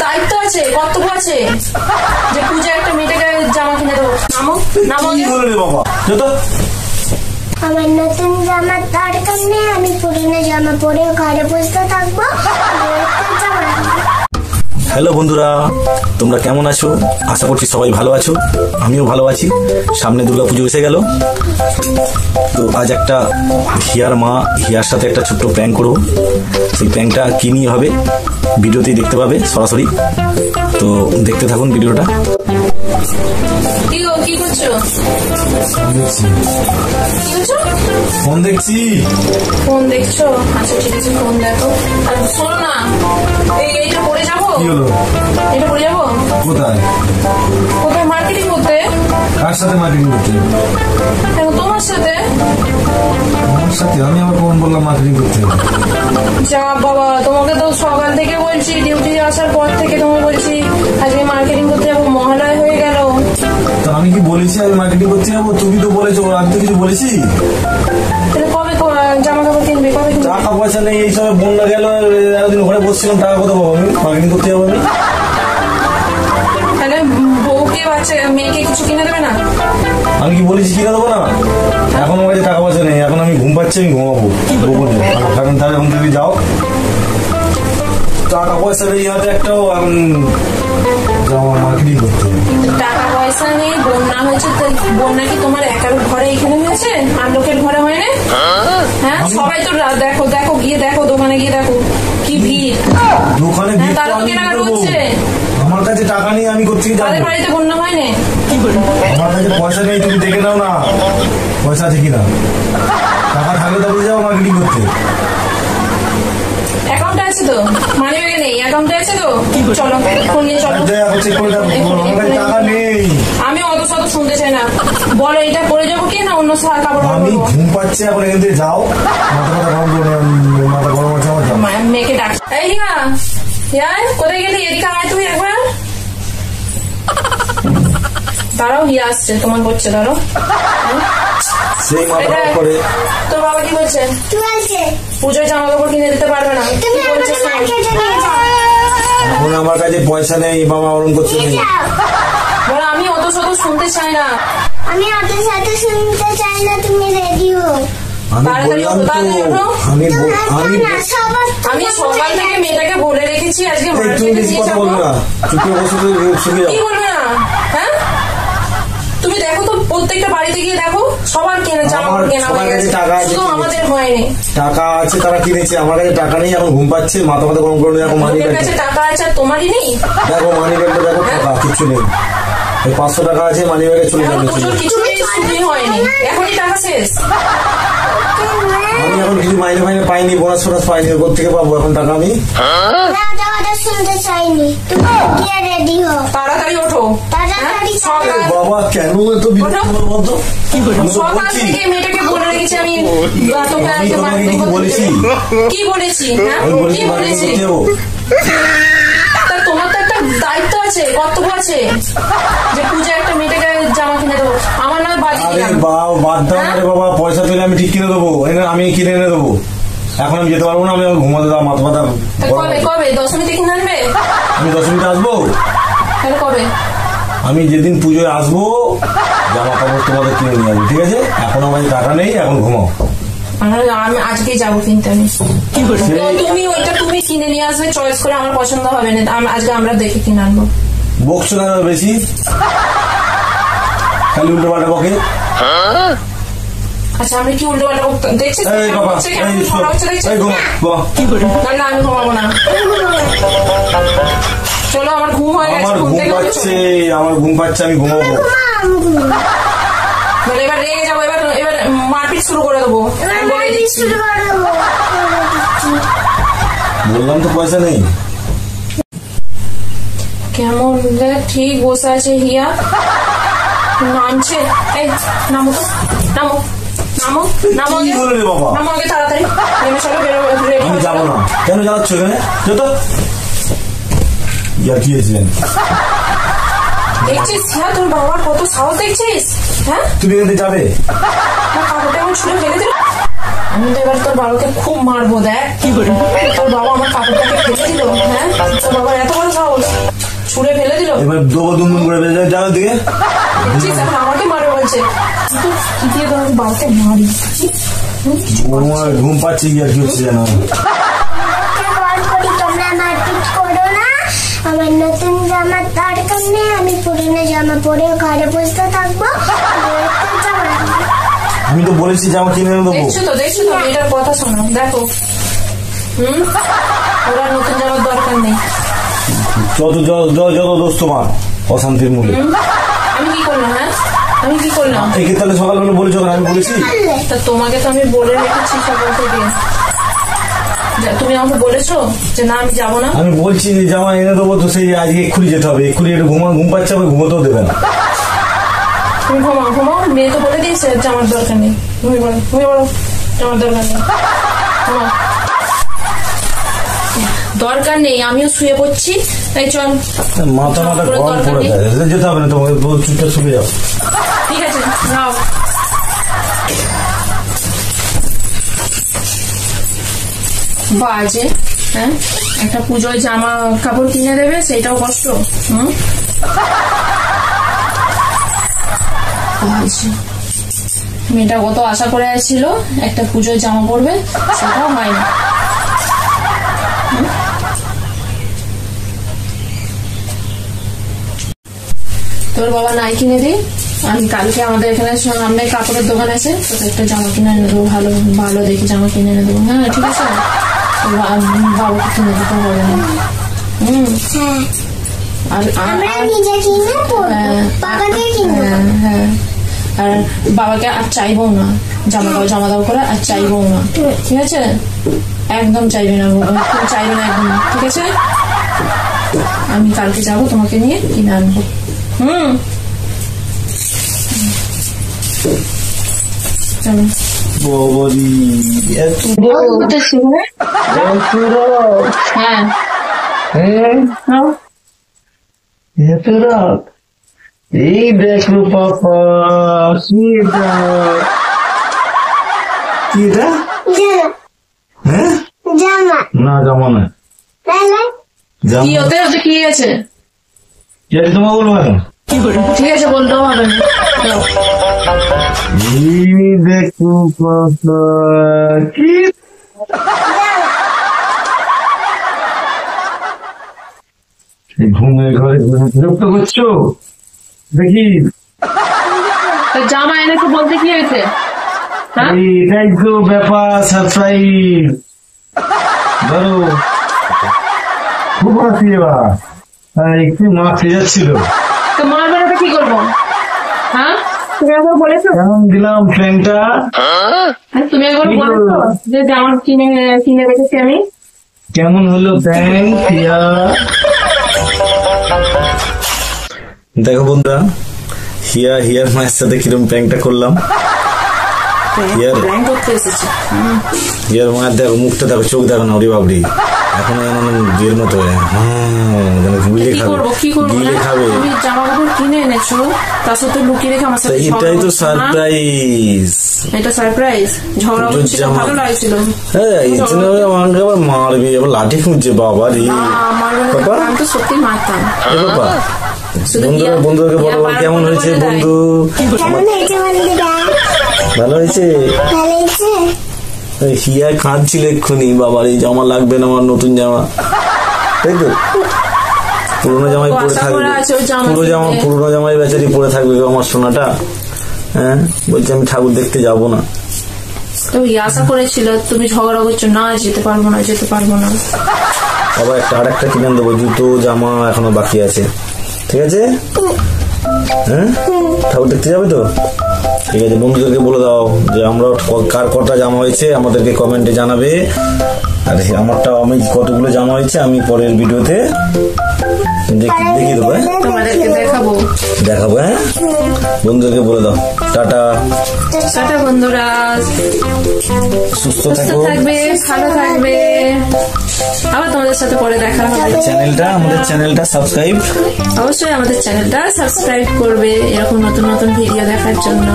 দায়িত্ব আছে, কর্তব্য আছে যে পূজা একটা মেয়েটাকে জামা কিনে দেবো। নামো নামো বাবা, আমার নতুন জামার দরকার নেই, আমি পুরনো জামা পরে ঘরে বসে থাকবো। হ্যালো বন্ধুরা, তোমরা কেমন আছো? আশা করছি সবাই ভালো আছো, আমিও ভালো আছি। সামনে দুর্গাপুজো এসে গেল, তো আজ একটা হিয়ার মা হিয়ার সাথে একটা ছোট্ট প্র্যাঙ্ক করবো। সেই প্র্যাঙ্কটা কি নিয়ে হবে ভিডিওতেই দেখতে পাবে সরাসরি, তো দেখতে থাকুন ভিডিওটা। কি করছো? ফোন দেখছি। ফোন দেখছো? আচ্ছা ঠিক আছে, ফোন দেখো। আর শোনো না, এইটা পরে যাবো। কি হলো? এটা পরে যাবো কোথায়? কোথায়? মার্কেটিং করতে। কার সাথে মার্কেটিং করতে? তোমার সাথে। আমার সাথে? আমি আবার কখন বললাম মার্কেটিং করতে? যা বাবা, তোমাকে তো সকাল থেকে বলছি, ডিউটি আসার পর থেকে তোমাকে বলছি আজকে মার্কেটিং করতে যাবো, মহালয়া হয়ে গেল। তো আমি কি বলেছি আমি মার্কেটিং করতে যাবো? তুমি তো বলেছো, আমি তো কিছু বলেছি? তাহলে কবে জামা কাপড় কিনবে? কবে কিনবে? টাকা পয়সা নেই, এই সময় বন্যা গেল, এতদিন ঘরে বসছিলাম, টাকা কোথাও পাবো? আমি মার্কেটিং করতে যাবো আমি? তাহলে বউকে বাচ্চা মেয়েকে কিছু কিনে দেবে না? আমি কি বলেছি কিনে দেবো না? এখন আমার কাছে টাকা পয়সা নেই, এখন আমি ঘুম পাচ্ছি, আমি ঘুমাবো। এখন তাহলে এখন তুমি যাও, টাকা পয়সা নেই হাতে একটাও, এখন যাও মার্কেটিং করতে। টাকা পয়সা নেই, বন্যা হয়েছে, বন্যা কি তোমার একার ঘরে এখানে হয়েছে? আর লোকের ঘরে হয় না? হ্যাঁ, সবাই তো দেখো দেখো, গিয়ে দেখো, দোকানে গিয়ে দেখো কি ভিড়। দোকানে তারা তো কেনাকাটা করছে। আমার কাছে টাকা নেই, আমি কোথেকে যাবো? তাদের বাড়িতে বন্যা হয় না? আমার কাছে পয়সা নেই, তুমি দেখে নাও না পয়সা আছে কিনা। টাকা থাকলে তবে যাও মার্কেটিং করতে। অ্যাকাউন্টে আছে তো? মানি ব্যাগে নেই, অ্যাকাউন্টে আছে তো? চলো ফোন নিয়ে চলো। টাকা নেই। আমি অত শত শুনতে চাই না, বলো এটা পরে যাবো কি না অন্য কাপড়? আমি ঘুম পাচ্ছি, এখন এখান থেকে যাও। মাথা গরম আছে আমার। মেয়েকে ডাক। এই হিয়া, হিয়া কোথায় গেলি? এদিকে আয় তুমি একবার। দাঁড়াও, হিয়া আসছে, তোমার করছে, দাঁড়াও। সেই মাথা করে। তোর বাবা কি বলছে? পুজোয় জামা কাপড় কিনে দিতে পারবে না। এখন আমার কাছে পয়সা নেই, বাবা ওরম করছে। বলো আমি অত শত শুনতে চাই না। আমি অত শত শুনতে চাই না, তুমি রেডি হো। আমি সকাল থেকে মেয়েটাকে বলে রেখেছি আজকে মার্কেটে নিয়ে যাবো। কি বলবে না? হ্যাঁ, তুমি দেখো তো, প্রত্যেকটা বাড়িতে গিয়ে দেখো, সবার জামা কাপড় কেনা হয়ে গেছে, শুধু আমাদের হয়নি। টাকা আছে, তারা কিনেছে, আমার কাছে টাকা নেই, এখন ঘুম পাচ্ছে, মাথা গরম করে। দেখো মানি ব্যাগ কাছে টাকা আছে আর তোমারই নেই। দেখো মানি ব্যাগটা দেখো, টাকা কিচ্ছু নেই। 500 টাকা আছে মানি ব্যাগে, চলে যাবে। কিছু হয়নি, এখনই টাকা শেষ। আমি এখন কিছু মাইনে পাইনি, বোনাস ফোনাস পাইনি, কোথা থেকে পাবো এখন টাকা? আমি শুনতে চাইনি, তুমি গিয়ে রেডি হো, তাড়াতাড়ি ওঠো। বাবা কেন এত বলতো? সকাল থেকে মেয়েটাকে বলে রেখেছি আমি, বলেছি কি বলেছি? হ্যাঁ কি বলেছি? তোমার তো একটা দায়িত্ব আছে, কর্তব্য আছে যে পূজা একটা মেয়েটাকে জামা কিনে দেবো। আমার না বাদ দাও রে বাবা, পয়সা পেলে আমি ঠিক কিনে দেবো, আমি কিনে এনে দেবো। এখন আমি যেতে পারবো না, আমি ঘুমাতে দাও, মাথা ব্যথা। কবে? দশমীতে কিনে আনবে? আমি দশমীতে আসবো। তাহলে কবে? আমি যেদিন পুজোয় আসবো জামা কাপড় তোমাদের কিনে নিয়ে আসবো, ঠিক আছে? এখন আমার টাকা নেই, এখন ঘুমাও। আমি আজকেই যাবো কিনতে। আমি কি বলি, তুমি ওইটা তুমি কিনে নিয়ে আসবে, চয়েস করে, আমার পছন্দ হবে না, আজকে আমরা দেখে কিনে আনবো। বকছো না বেশি, খালি উল্টো পাল্টা বকে। আচ্ছা আমি কি উল্টো পাল্টা দেখছি? আমি ঘুমাবো না। চলো, আমার ঘুম হয়ে গেছে। আমার ঘুম পাচ্ছে, আমি ঘুমাবো। এবার রেগে যাবো, এবার মারপিট শুরু করে দেবো। বললাম তো পয়সা নেই। কেমন ঠিক বসে আছে হিয়া, নামছে। এই নামো তো, নামো নামো নামো নামো আগে তাড়াতাড়ি। আমি যাবো না। কেন যাচ্ছ এখানে? কি হয়েছিলেন? দেখছিস হ্যাঁ, তোর বাবার কত সাহস দেখছিস? হ্যাঁ, তুমি এখানে যাবে? কাপড়টা এমন ছুঁড়ে ফেলে দিল। আমি তো এবার তোর বাবাকে খুব মারবো। দেখ তোর বাবা আমার কাপড়টাকে ফেলে দিল। হ্যাঁ, তোর বাবার এত বড় সাহস, ছুঁড়ে ফেলে দিল। এবার দেবো দুম করে যাও দিকে। আমাকে মারে বলছে, কি দিয়ে তোর বাবাকে মারি? ঘুম পাচ্ছি কি আর কি হচ্ছে জানো? তোমরা মারপিট করো না, আমার নতুন জামার দরকার নেই, আমি পুরনো জামা পরে ঘরে বসে থাকবো। আমি তো বলেছি জামা কিনে দেবো। দেখছো তো এটার কথা শোনো। দেখো ওরা নতুন জামার দরকার নেই। যত দোষ তোমার অশান্তির মূল্য। আমি কি করলাম? হ্যাঁ, আমি কি করলাম? এই তাহলে সকালবেলা বলেছো আমি বলেছি? তা তোমাকে তো আমি বলে রেখেছি সকাল থেকে। তুমি আমাকে বলেছো যে না আমি যাবো না। আমি বলছি যে জামা এনে দেবো, তো সেই আজকে এক্ষুনি যেতে হবে। এক্ষুনি একটু ঘুম পাচ্ছে, আমি ঘুমোতেও দেবে না। তুমি ঘুমাও। মেয়ে তো বলে দিয়েছে জামার দরকার নেই। তুমি বলো জামার দরকার নেই। দরকার নেই, আমিও শুয়ে পড়ছি। তাই চল, মাথা গরম পড়ে যায়, যেতে হবে না তোমাকে, চুপটা শুয়ে যাও। ঠিক আছে যাও। বাজে, হ্যাঁ, একটা পুজোয় জামা কাপড় কিনে দেবে, সেটাও কষ্ট। মেয়েটা কত আশা করে আসছিল একটা পুজোয় জামা পরবে, সেটাও হয়নি। তোর বাবা নাই কিনে দিই, আমি কালকে আমাদের এখানে সামনে কাপড়ের দোকান আছে, তোকে একটা জামা কিনে এনে দেবো, ভালো ভালো দেখে জামা কিনে এনে দেবো। হ্যাঁ ঠিক আছে, বাবাকে কিনে দিতে হবে না। হ্যাঁ, আর বাবাকে আর চাইবো না, জামা দাও করে আর চাইবো না, ঠিক আছে? একদম চাইবে না, চাইবে না একদম, ঠিক আছে? আমি কালকে যাবো তোমাকে নিয়ে কিনে আনবো। এই দেখো পাপা, কি এটা? হ্যাঁ, না জামা না। কি হতে হচ্ছে? কি আছে? তোমার বলবো না। ঠিক আছে, বলতেও হবে না। দেখো পাপা, কি ঘুমের ঘরে বিরক্ত করছো দেখি। জামা এনেছো বলতে কি হয়েছে? এটাই তো ব্যাপার, সারপ্রাইজ। ধরো খুব হাসি, এবার একটু মাখতে যাচ্ছিল। তো মারবে না তো কি করবো? হ্যাঁ, তুমি একবার বলেছো কেমন দিলাম প্ল্যানটা? তুমি একবার বলেছো যে জামা কিনে রেখেছি আমি। কেমন হলো প্ল্যান? দেখো বন্ধুরা, হিয়ার মায়ের সাথে কিরম প্র্যাঙ্কটা করলাম। হিয়ার মায়ের দেখো মুখটা, দেখো চোখ দেখো না, ওরে বাবরি এখন বিয়ের মতো গিলে খাবে। জামা কাপড় কিনে এনেছো, তার সাথে লুকিয়ে রেখে আমার সাথে। এটাই তো সারপ্রাইজ। এটা সারপ্রাইজ। ঝগড়া হচ্ছিল, ভালো লাগছিল। হ্যাঁ, আমাকে আবার মারবি, আবার লাঠি খুঁজছে বাবা রে। আমি তো সত্যি মারতাম। বন্ধুকে বলো কেমন হয়েছে বন্ধু? ভালো হয়েছে। হিয়া কাঁদছিল এক্ষুনি, বাবার এই জামা লাগবে না, আমার নতুন জামা। তাই তো, পুরোনো জামাই পরে থাকবে, পুরোনো জামাই বেচারি পরে থাকবে আমার সোনাটা। হ্যাঁ, বলছি আমি ঠাকুর দেখতে যাব না। তো আশা করেছিল, তুমি ঝগড়া করছো, না যেতে পারবো না। আবার আর একটা কিনে দেবো, জুতো জামা এখনো বাকি আছে, ঠিক আছে? হ্যাঁ, ঠাকুর দেখতে যাবে তো? ঠিক আছে, বন্ধুদেরকে বলে দাও যে আমরা কার কটা জামা হয়েছে আমাদেরকে কমেন্টে জানাবে। আর আমারটা আমি কতগুলো জামা হয়েছে আমি পরের ভিডিওতে দেখিয়ে দেবো। দেখাবো। হ্যাঁ, বন্ধুদেরকে বলে দাও টাটা। বন্ধুরা, সুস্থ থাকবে, ভালো থাকবে। আবার তোমাদের সাথে পরে দেখা হবে। আমাদের চ্যানেলটা সাবস্ক্রাইব, অবশ্যই আমাদের চ্যানেলটা সাবস্ক্রাইব করবে এরকম নতুন নতুন ভিডিও দেখার জন্য।